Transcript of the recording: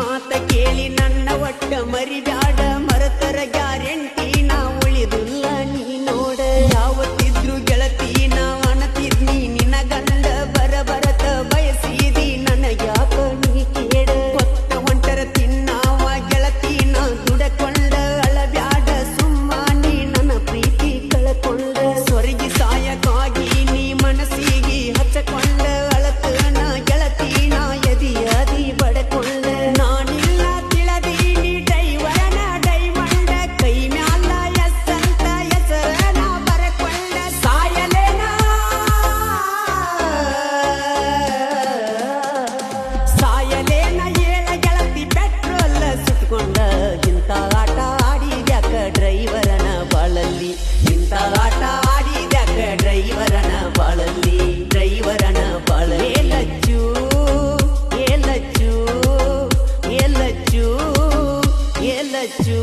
ಮಾತ ಕೇಳಿ ನನ್ನ ಒಟ್ಟ ಮರಿಬ್ಯಾಡ ಮರತರ ಗ್ಯಾರಂಟಿ ನಾ ಉಳಿದಿಲ್ಲ ನೀ ನೋಡ ಯಾವತ್ತಿದ್ರು ಗೆಳತಿ ನಾ ಅಣತಿದ್ನಿ ನಿನ್ನ ಗಂಡ ಬರಬರತ ಬಯಸಿದಿ ನನಗ್ಯಾಕ ನೀ ಕೇಳ ಕೊತ್ತ ಹೊಂಟರ ತಿನ್ನಾವ ಗೆಳತಿ ನಾ ದುಡಕೊಂಡ ಅಳಬ್ಯಾಡ ಸುಮ್ಮ ನೀ ನನ್ನ ಪ್ರೀತಿ ಕಳಕೊಂಡ ಸ್ವರ್ಗಿ ಸಾಯಕ್ಕಾಗಿ ನೀ ಮನಸ್ಸಿಗೆ ಹಚ್ಚಕೊಂಡ ಅಳತನ ಗೆಳತಿ ನಾ ಎದಿ ಬಡಕೊಂಡ ನಾನಿಲ್ಲ ತಿಳದೀನಿ ಡೈವರನ ಡೈಮಂಡ ಕೈ ಮ್ಯಾಲ ಎಸ್ಸಂತ ಹೆಸರನ ಬರಕೊಂಡ ಸಾಯಲೇನ ಏಳ ಗೆಳತಿ ಪೆಟ್ರೋಲ್ ಸುಟ್ಕೊಂಡ ಇಂಥ ಆಟ ಆಡಿದ್ಯಾಕ ಡ್ರೈವರನ ಬಾಳಲ್ಲಿ ಇಂಥ ಆಟ ಆಡಿದ್ಯಾಕ ಡ್ರೈವರನ ಬಾಳಲ್ಲಿ ಡ್ರೈವರನ ಬಾಳ ಏಲಚ್ಚು ಏಲಚ್ಚು ಏಲಚ್ಚು ಏಲಚ್ಚು